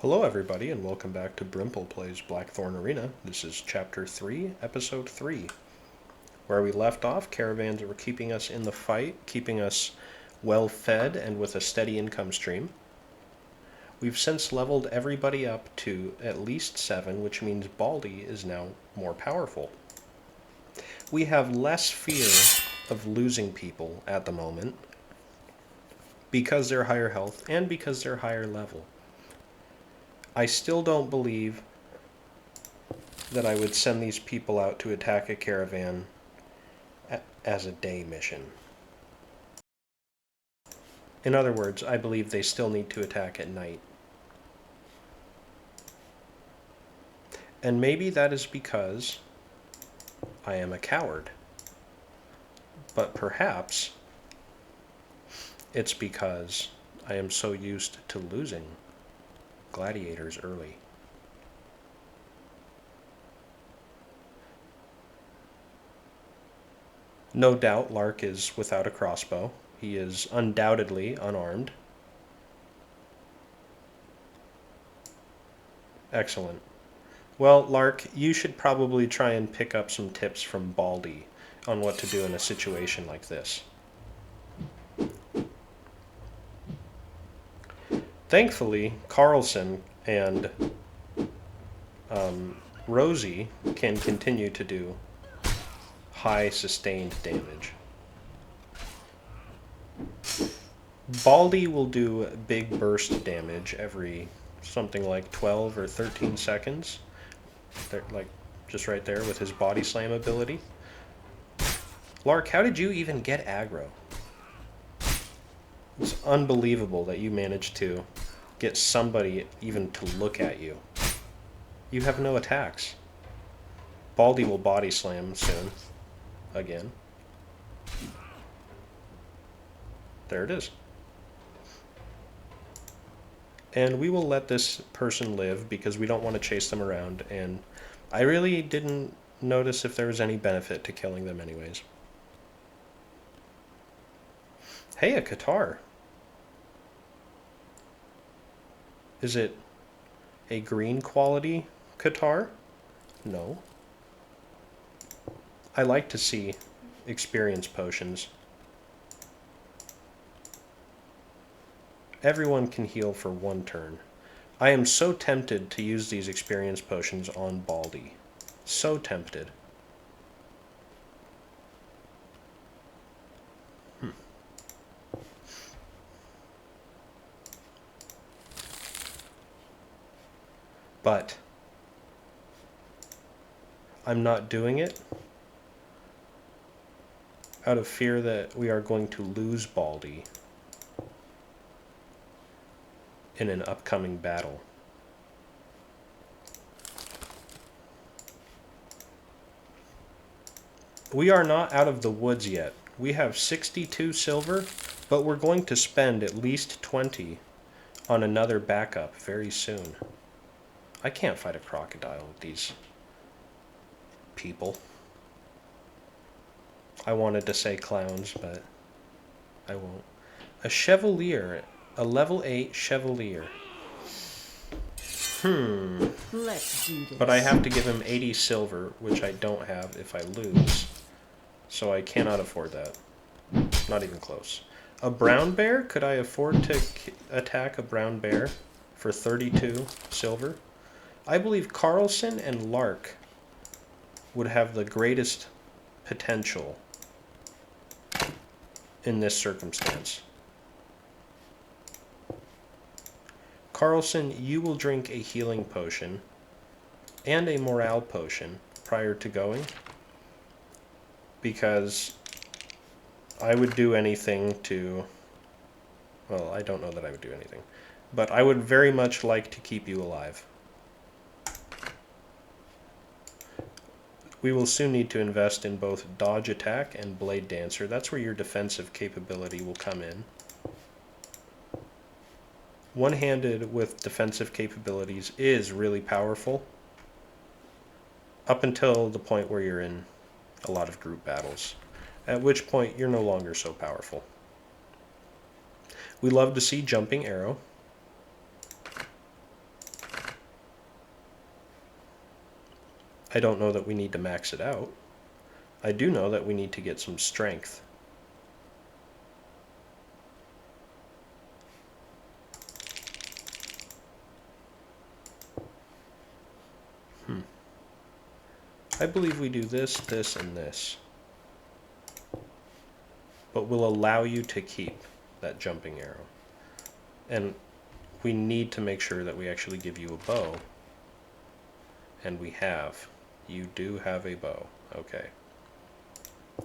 Hello everybody and welcome back to Brimple Plays Blackthorn Arena. This is Chapter 3, Episode 3. Where we left off, caravans were keeping us in the fight, keeping us well fed and with a steady income stream. We've since leveled everybody up to at least 7, which means Baldie is now more powerful. We have less fear of losing people at the moment because they're higher health and because they're higher level. I still don't believe that I would send these people out to attack a caravan as a day mission. In other words, I believe they still need to attack at night. And maybe that is because I am a coward. But perhaps it's because I am so used to losing gladiators early. No doubt Lark is without a crossbow. He is undoubtedly unarmed. Excellent. Well, Lark, you should probably try and pick up some tips from Baldie on what to do in a situation like this. Thankfully, Carlson and Rosie can continue to do high sustained damage. Baldie will do big burst damage every something like 12 or 13 seconds. Like just right there with his body slam ability. Lark, how did you even get aggro? It's unbelievable that you managed to get somebody even to look at you. You have no attacks. Baldie will body slam soon. Again. There it is. And we will let this person live because we don't want to chase them around, and I really didn't notice if there was any benefit to killing them anyways. Hey, a Qatar. Is it a green quality Qatar? No. I like to see experience potions. Everyone can heal for 1 turn. I am so tempted to use these experience potions on Baldie. So tempted. But I'm not doing it out of fear that we are going to lose Baldie in an upcoming battle. We are not out of the woods yet. We have 62 silver, but we're going to spend at least 20 on another backup very soon. I can't fight a crocodile with these people. I wanted to say clowns, but I won't. A Chevalier. A level 8 Chevalier. Let's do this. But I have to give him 80 silver, which I don't have if I lose. So I cannot afford that. Not even close. A brown bear? Could I afford to attack a brown bear for 32 silver? I believe Carlson and Lark would have the greatest potential in this circumstance. Carlson, you will drink a healing potion and a morale potion prior to going, because I would do anything to, well, I don't know that I would do anything, but I would very much like to keep you alive. We will soon need to invest in both dodge attack and blade dancer. That's where your defensive capability will come in. One-handed with defensive capabilities is really powerful up until the point where you're in a lot of group battles, at which point you're no longer so powerful. We love to see jumping arrow. I don't know that we need to max it out. I do know that we need to get some strength. I believe we do this, this, and this. But we'll allow you to keep that jumping arrow. And we need to make sure that we actually give you a bow. And we have. You do have a bow. Okay.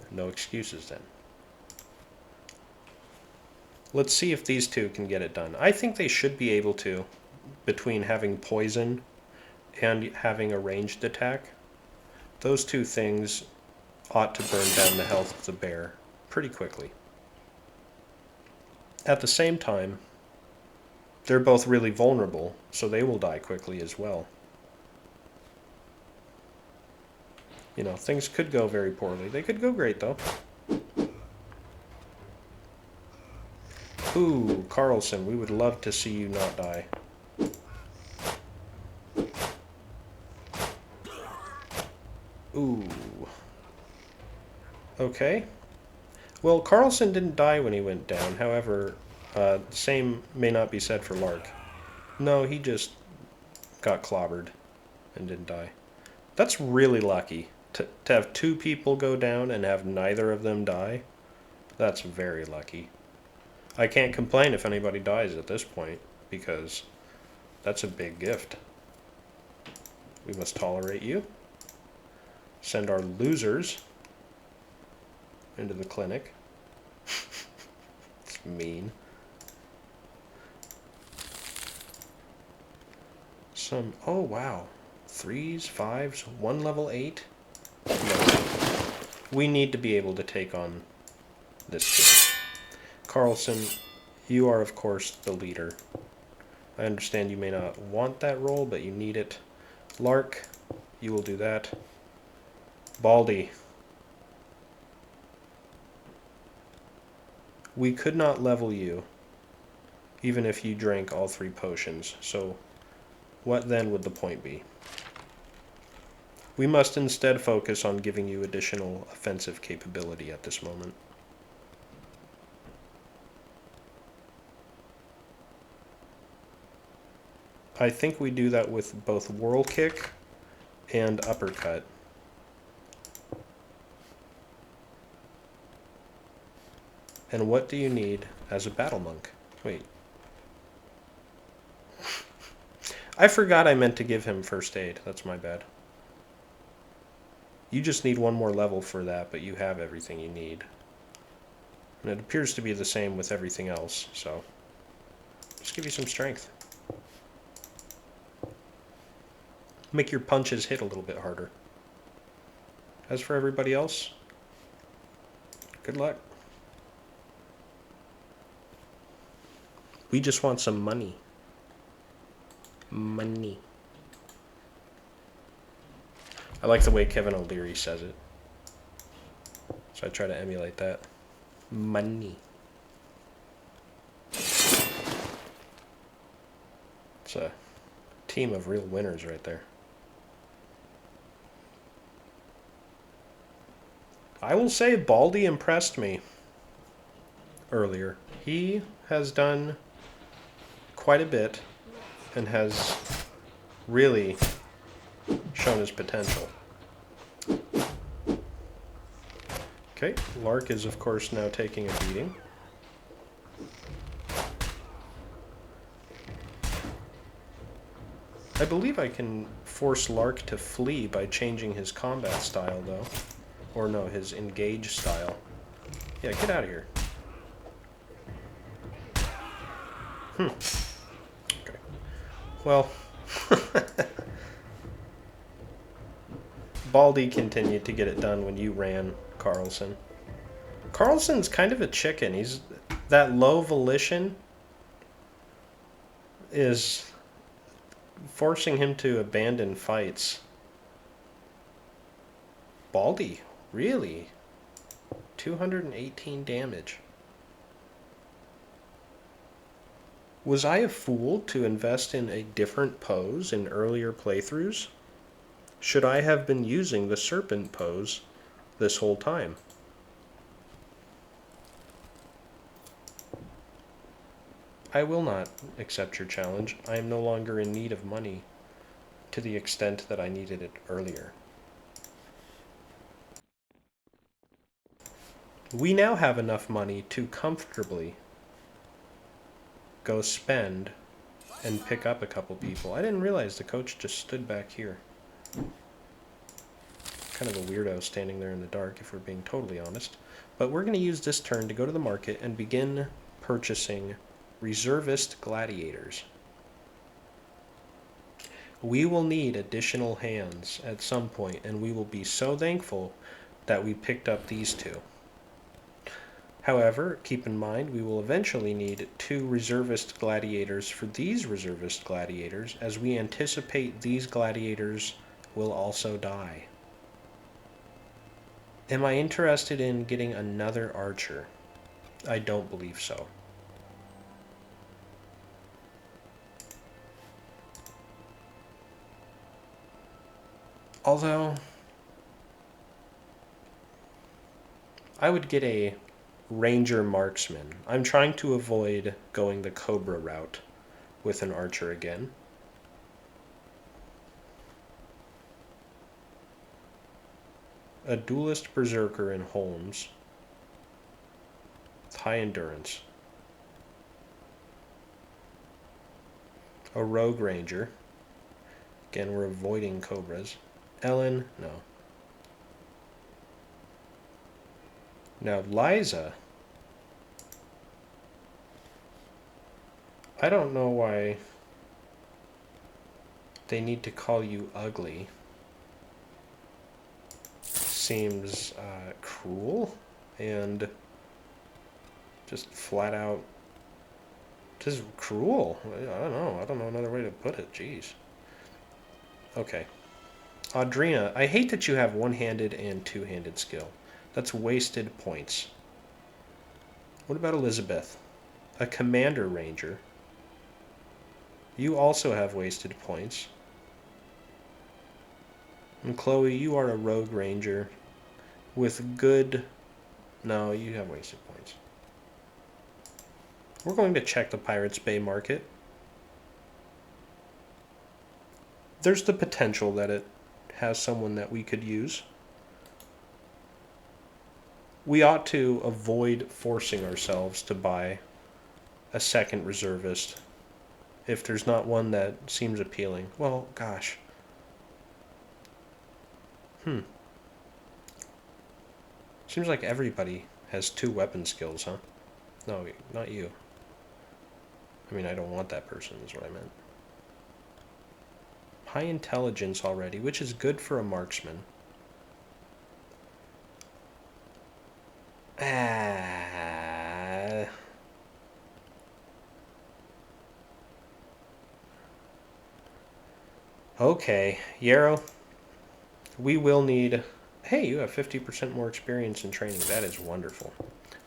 No excuses then. Let's see if these two can get it done. I think they should be able to, between having poison and having a ranged attack. Those two things ought to burn down the health of the bear pretty quickly. At the same time, they're both really vulnerable, so they will die quickly as well. You know, things could go very poorly. They could go great, though. Ooh, Carlson, we would love to see you not die. Ooh. Okay. Well, Carlson didn't die when he went down. However, the same may not be said for Lark. No, he just got clobbered and didn't die. That's really lucky. To have two people go down and have neither of them die, that's very lucky. I can't complain if anybody dies at this point, because that's a big gift. We must tolerate you. Send our losers into the clinic. It's mean. Oh wow. 3s, 5s, 1 level 8. No. We need to be able to take on this kid. Carlson, you are of course the leader. I understand you may not want that role, but you need it. Lark, you will do that. Baldie. We could not level you, even if you drank all 3 potions, so what then would the point be? We must instead focus on giving you additional offensive capability at this moment. I think we do that with both whirl kick and uppercut. And what do you need as a battle monk? Wait. I forgot I meant to give him first aid. That's my bad. You just need 1 more level for that, but you have everything you need. And it appears to be the same with everything else, so just give you some strength. Make your punches hit a little bit harder. As for everybody else, good luck. We just want some money. Money. I like the way Kevin O'Leary says it. So I try to emulate that. Money. It's a team of real winners right there. I will say Baldie impressed me earlier. He has done quite a bit and has really shown his potential. Okay, Lark is of course now taking a beating. I believe I can force Lark to flee by changing his combat style though. Or no, his engage style. Yeah, get out of here. Okay. Well, Baldie continued to get it done when you ran, Carlson. Carlson's kind of a chicken. He's that low volition is forcing him to abandon fights. Baldie, really? 218 damage. Was I a fool to invest in a different pose in earlier playthroughs? Should I have been using the serpent pose this whole time? I will not accept your challenge. I am no longer in need of money to the extent that I needed it earlier. We now have enough money to comfortably go spend and pick up a couple people. I didn't realize the coach just stood back here. Kind of a weirdo standing there in the dark, if we're being totally honest. But we're going to use this turn to go to the market and begin purchasing reservist gladiators. We will need additional hands at some point, and we will be so thankful that we picked up these two. However, keep in mind we will eventually need 2 reservist gladiators for these reservist gladiators, as we anticipate these gladiators will also die. Am I interested in getting another archer? I don't believe so. Although, I would get a ranger marksman. I'm trying to avoid going the cobra route with an archer again. A duelist berserker in Holmes. High endurance. A rogue ranger. Again, we're avoiding cobras. Ellen, no. Now, Liza. I don't know why they need to call you ugly. Seems cruel and just flat out just cruel. I don't know another way to put it. Jeez. Okay. Audrina, I hate that you have one-handed and two-handed skill. That's wasted points. What about Elizabeth? A commander ranger. You also have wasted points. And Chloe, you are a rogue ranger with good... No, you have wasted points. We're going to check the Pirates Bay market. There's the potential that it has someone that we could use. We ought to avoid forcing ourselves to buy a second reservist if there's not one that seems appealing. Well, gosh. Seems like everybody has 2 weapon skills, huh? No, not you. I mean, I don't want that person, is what I meant. High intelligence already, which is good for a marksman. Okay, Yarrow, we will need... Hey, you have 50% more experience in training. That is wonderful.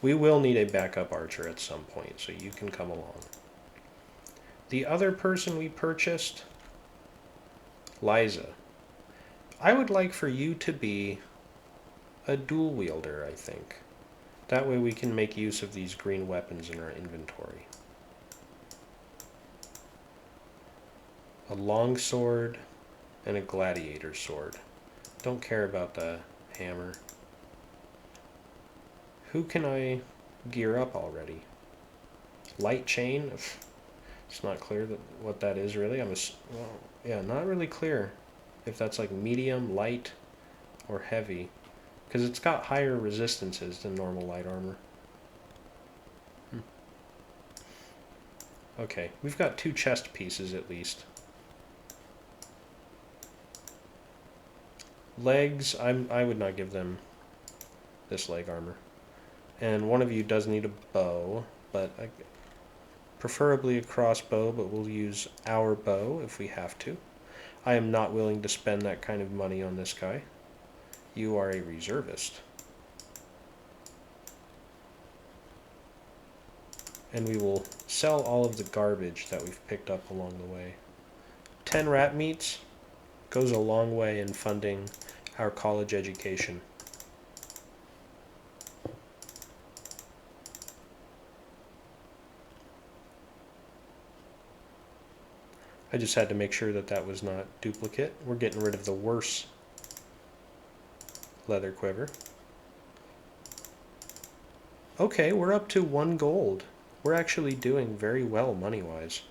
We will need a backup archer at some point, so you can come along. The other person we purchased, Liza. I would like for you to be a dual wielder, I think. That way we can make use of these green weapons in our inventory. A longsword and a gladiator sword. Don't care about the hammer. Who can I gear up already? Light chain? It's not clear what that is really. Well, yeah, not really clear if that's like medium, light, or heavy. Because it's got higher resistances than normal light armor. Okay, we've got 2 chest pieces at least. Legs, I would not give them this leg armor. And one of you does need a bow, but preferably a crossbow, but we'll use our bow if we have to. I am not willing to spend that kind of money on this guy. You are a reservist. And we will sell all of the garbage that we've picked up along the way. 10 rat meats. Goes a long way in funding our college education. I just had to make sure that that was not duplicate. We're getting rid of the worse leather quiver. Okay, we're up to 1 gold. We're actually doing very well money-wise,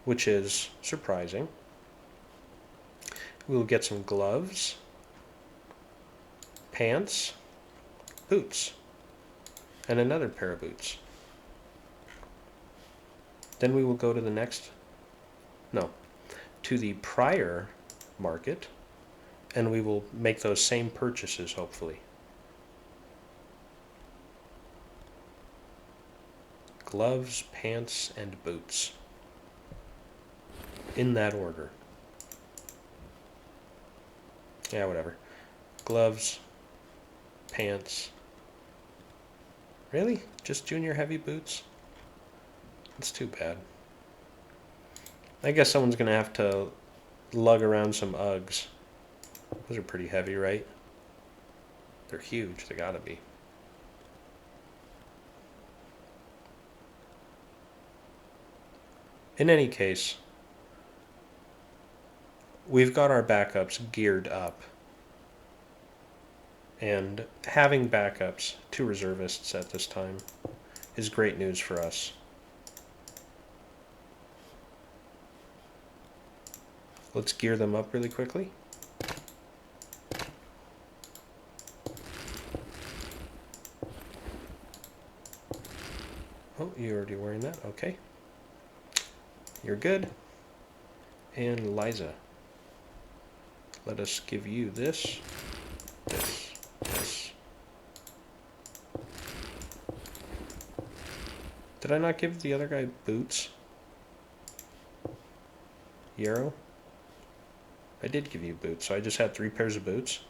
which is surprising. We'll get some gloves, pants, boots, and another pair of boots. Then we will go to the next, no, to the prior market, and we will make those same purchases, hopefully. Gloves, pants, and boots. In that order. Yeah, whatever. Gloves, pants. Really? Just junior heavy boots? That's too bad. I guess someone's going to have to lug around some Uggs. Those are pretty heavy, right? They're huge. They gotta be. In any case, we've got our backups geared up. And having backups, 2 reservists at this time, is great news for us. Let's gear them up really quickly. Oh, you're already wearing that? Okay. You're good. And Liza, let us give you this, this. Did I not give the other guy boots? Yarrow? I did give you boots, so I just had 3 pairs of boots.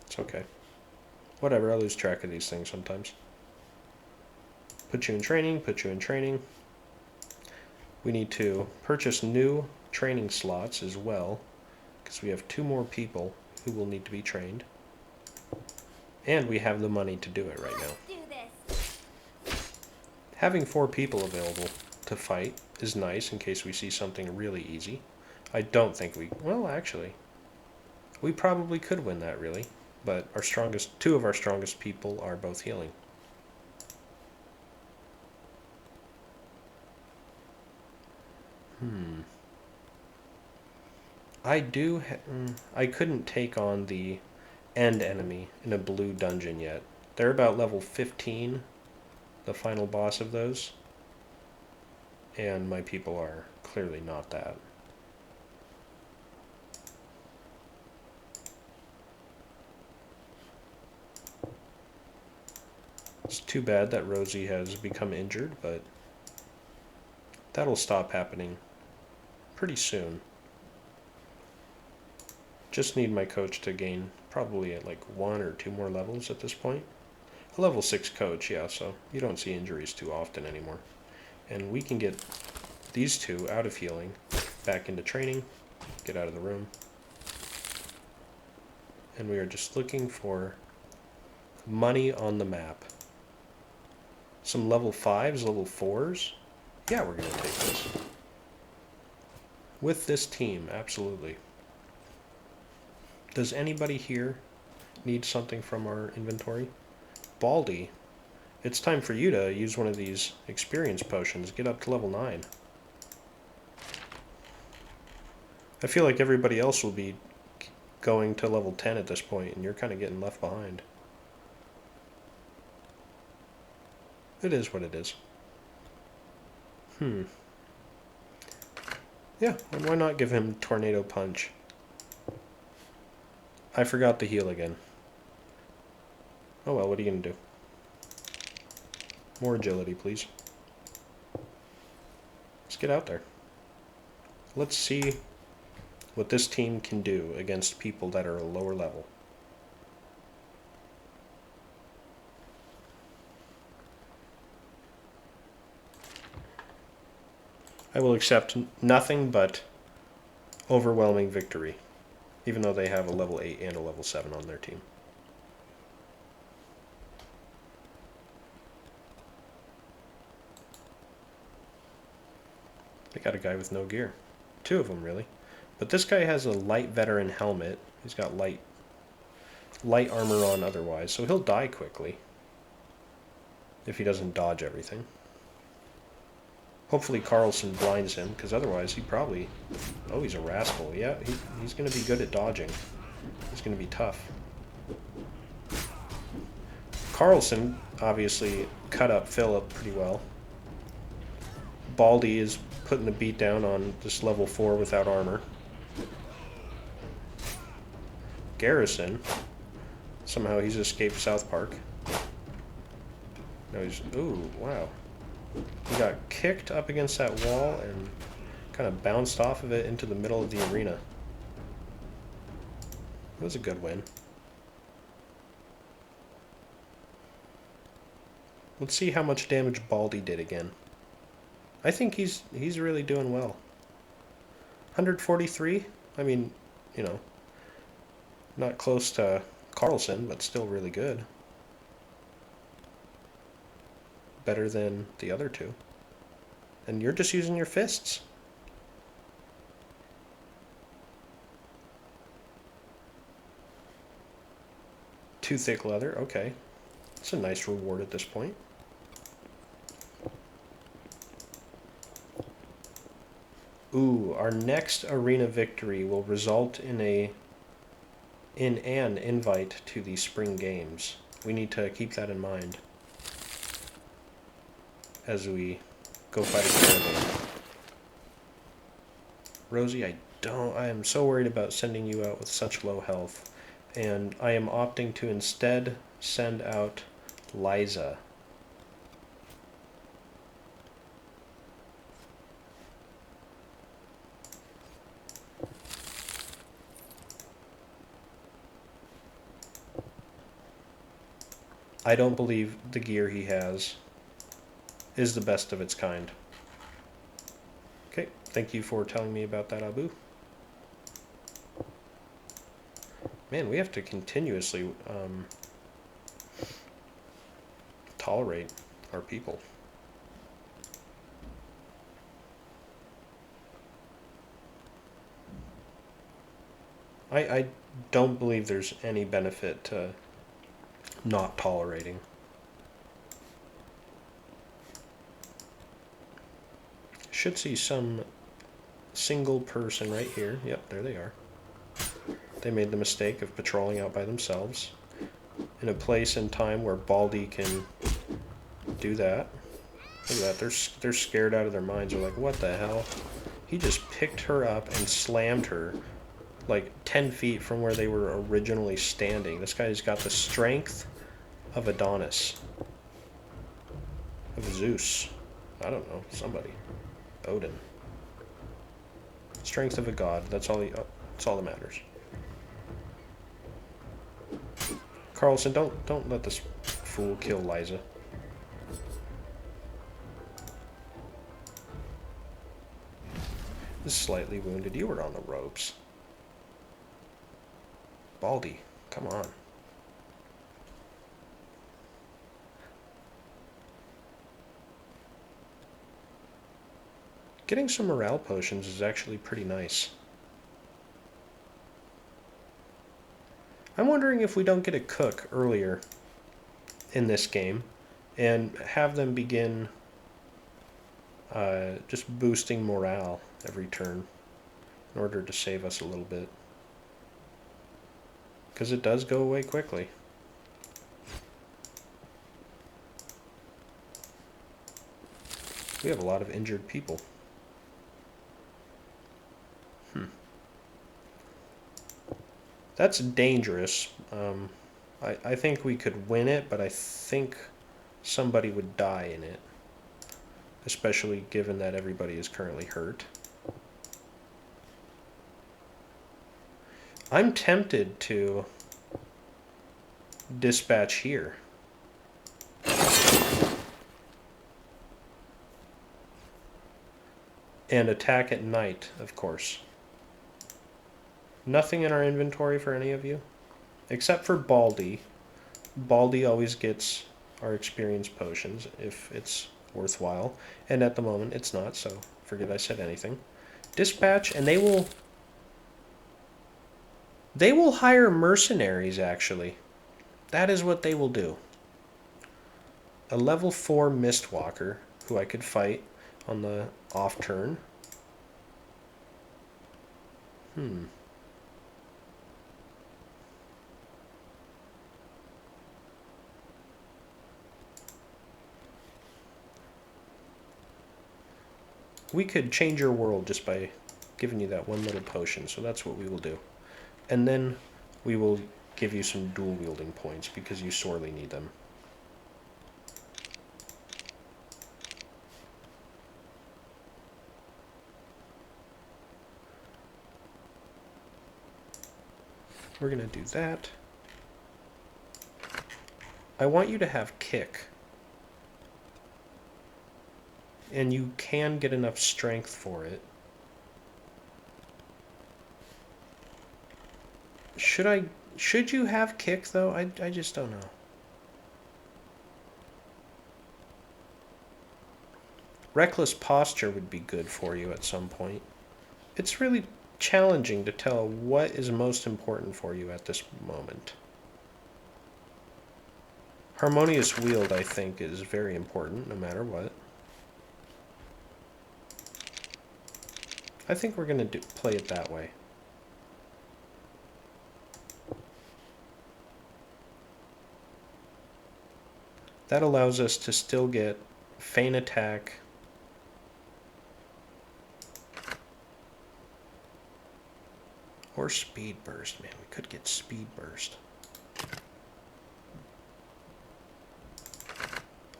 It's okay. Whatever, I lose track of these things sometimes. Put you in training, put you in training. We need to purchase new training slots as well, because we have 2 more people who will need to be trained. And we have the money to do it right now. Having 4 people available to fight is nice in case we see something really easy. I don't think we... Well, actually, we probably could win that, really. But our strongest, 2 of our strongest people are both healing. I couldn't take on the end enemy in a blue dungeon yet. They're about level 15, the final boss of those. And my people are clearly not that. It's too bad that Rosie has become injured, but that'll stop happening pretty soon. Just need my coach to gain probably at like 1 or 2 more levels at this point. A level 6 coach, yeah, so you don't see injuries too often anymore. And we can get these 2 out of healing, back into training, get out of the room. And we are just looking for money on the map. Some level 5s, level 4s. Yeah, we're going to take this. With this team, absolutely. Does anybody here need something from our inventory? Baldie, it's time for you to use one of these experience potions. Get up to level 9. I feel like everybody else will be going to level 10 at this point, and you're kind of getting left behind. It is what it is. Yeah, and why not give him Tornado Punch? I forgot to heal again. Oh well, what are you going to do? More agility, please. Let's get out there. Let's see what this team can do against people that are a lower level. I will accept nothing but overwhelming victory, even though they have a level 8 and a level 7 on their team. They got a guy with no gear. 2 of them, really. But this guy has a light veteran helmet. He's got light armor on otherwise, so he'll die quickly if he doesn't dodge everything. Hopefully Carlson blinds him, because otherwise he probably... Oh, he's a rascal. Yeah, he's going to be good at dodging. He's going to be tough. Carlson obviously cut up Philip pretty well. Baldie is putting the beat down on this level 4 without armor. Garrison, somehow he's escaped South Park. No, he's... Ooh, wow. He got kicked up against that wall and kind of bounced off of it into the middle of the arena. It was a good win. Let's see how much damage Baldie did again. I think he's really doing well. 143? I mean, you know, not close to Carlson, but still really good. Better than the other 2. And you're just using your fists. Too thick leather, okay. That's a nice reward at this point. Ooh, our next arena victory will result in an invite to the spring games. We need to keep that in mind as we go fight a caravan. Rosie, I am so worried about sending you out with such low health, and I am opting to instead send out Liza. I don't believe the gear he has is the best of its kind. Okay, thank you for telling me about that, Abu. Man, we have to continuously tolerate our people. I don't believe there's any benefit to not tolerating. Should see some single person right here. Yep, there they are. They made the mistake of patrolling out by themselves in a place and time where Baldie can do that. Look at that. They're scared out of their minds. They're like, what the hell? He just picked her up and slammed her like 10 feet from where they were originally standing. This guy's got the strength of Adonis. Of Zeus. I don't know. Somebody. Odin. Strength of a god. That's all that matters. Carlson, don't let this fool kill Liza. This is slightly wounded. You were on the ropes. Baldie, come on. Getting some morale potions is actually pretty nice. I'm wondering if we don't get a cook earlier in this game and have them begin just boosting morale every turn in order to save us a little bit. Because it does go away quickly. We have a lot of injured people. That's dangerous. I think we could win it, but I think somebody would die in it. Especially given that everybody is currently hurt. I'm tempted to dispatch here. And attack at night, of course. Nothing in our inventory for any of you? Except for Baldie. Baldie always gets our experience potions if it's worthwhile. And at the moment, it's not, so forget I said anything. Dispatch, and they will hire mercenaries, actually. That is what they will do. A level 4 Mistwalker, who I could fight on the off turn. We could change your world just by giving you that one little potion, so that's what we will do. And then we will give you some dual wielding points because you sorely need them. We're going to do that. I want you to have kick. And you can get enough strength for it. Should you have kick though? I just don't know. Reckless posture would be good for you at some point. It's really challenging to tell what is most important for you at this moment. Harmonious wield, I think, is very important no matter what. I think we're going to play it that way. That allows us to still get feint attack. Or speed burst. Man, we could get speed burst.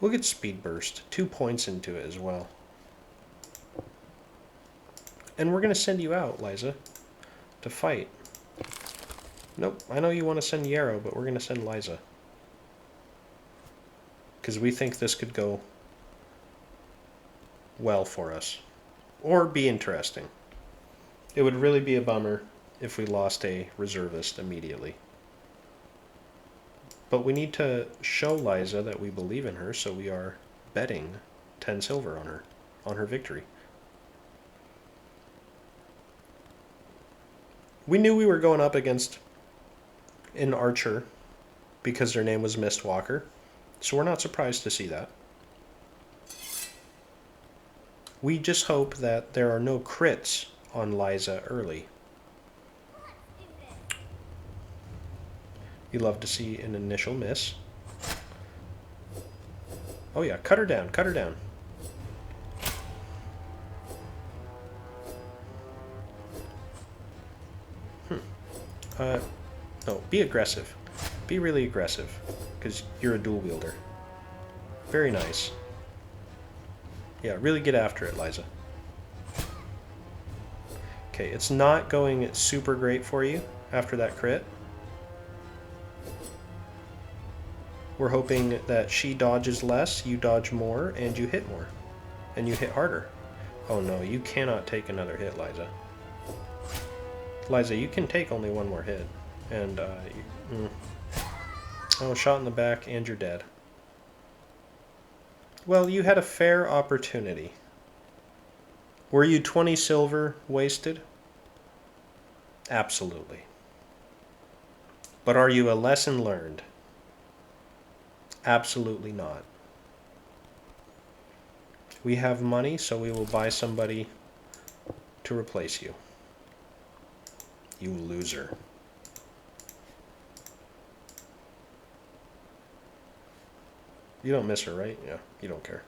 We'll get speed burst. 2 points into it as well. And we're going to send you out, Liza, to fight. Nope, I know you want to send Yarrow, but we're going to send Liza. Because we think this could go well for us. Or be interesting. It would really be a bummer if we lost a reservist immediately. But we need to show Liza that we believe in her, so we are betting 10 silver on her victory. We knew we were going up against an archer because their name was Mistwalker, so we're not surprised to see that. We just hope that there are no crits on Liza early. You love to see an initial miss. Oh yeah, cut her down, cut her down. No, be aggressive. Be really aggressive, because you're a dual wielder. Very nice. Yeah, really get after it, Liza. Okay, it's not going super great for you after that crit. We're hoping that she dodges less, you dodge more, and you hit more. And you hit harder. Oh no, you cannot take another hit, Liza. Liza, you can take only one more hit. And, oh, shot in the back, and you're dead. Well, you had a fair opportunity. Were you 20 silver wasted? Absolutely. But are you a lesson learned? Absolutely not. We have money, so we will buy somebody to replace you. You loser. You don't miss her, right? Yeah, you don't care.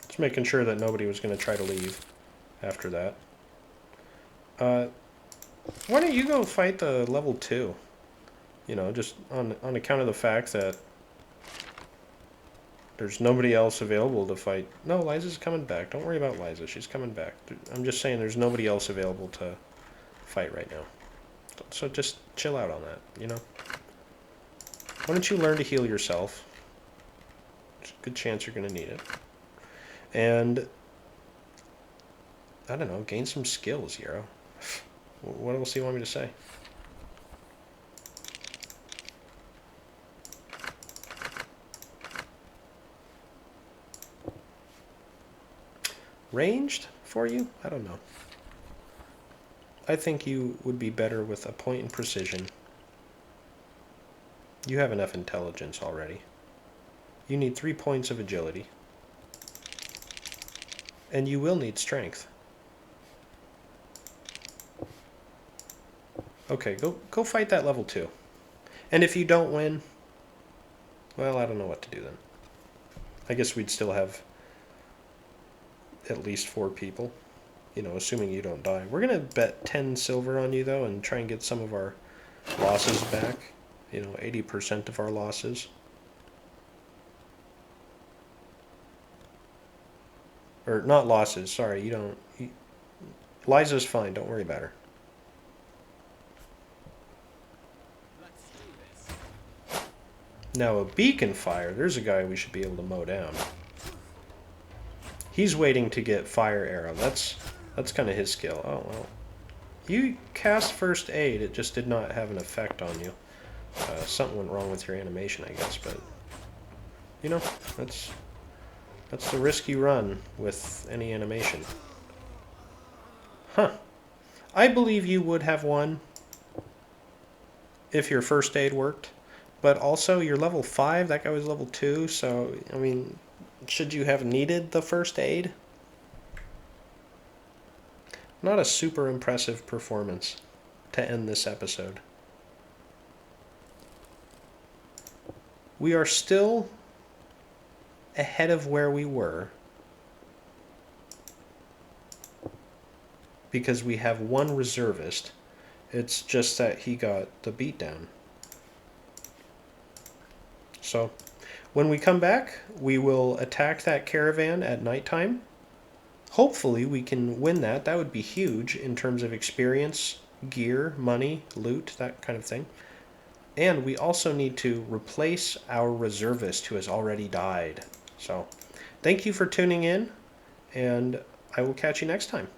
Just making sure that nobody was going to try to leave after that. Why don't you go fight the level 2? You know, just on account of the fact that there's nobody else available to fight. No, Liza's coming back. Don't worry about Liza. She's coming back. I'm just saying there's nobody else available to fight right now. So just chill out on that, you know? Why don't you learn to heal yourself? There's a good chance you're going to need it. And, I don't know, gain some skills, Yarrow. What else do you want me to say? Ranged for you? I don't know. I think you would be better with a point and precision. You have enough intelligence already. You need 3 points of agility. And you will need strength. Okay, go fight that level 2. And if you don't win, well, I don't know what to do then. I guess we'd still have at least 4 people, you know, assuming you don't die. We're going to bet 10 silver on you, though, and try and get some of our losses back. You know, 80% of our losses. Or, not losses, sorry, Liza's fine, don't worry about her. Now, a beacon fire, there's a guy we should be able to mow down. He's waiting to get fire arrow. That's kind of his skill. Oh, well. You cast first aid. It just did not have an effect on you. Something went wrong with your animation, I guess. But, you know, that's the risk you run with any animation. Huh. I believe you would have won if your first aid worked. But also, you're level 5. That guy was level 2. So, I mean, should you have needed the first aid? Not a super impressive performance to end this episode. We are still ahead of where we were because we have one reservist. It's just that he got the beatdown. So, when we come back, we will attack that caravan at nighttime. Hopefully we can win that. That would be huge in terms of experience, gear, money, loot, that kind of thing. And we also need to replace our reservist who has already died. So, thank you for tuning in, and I will catch you next time.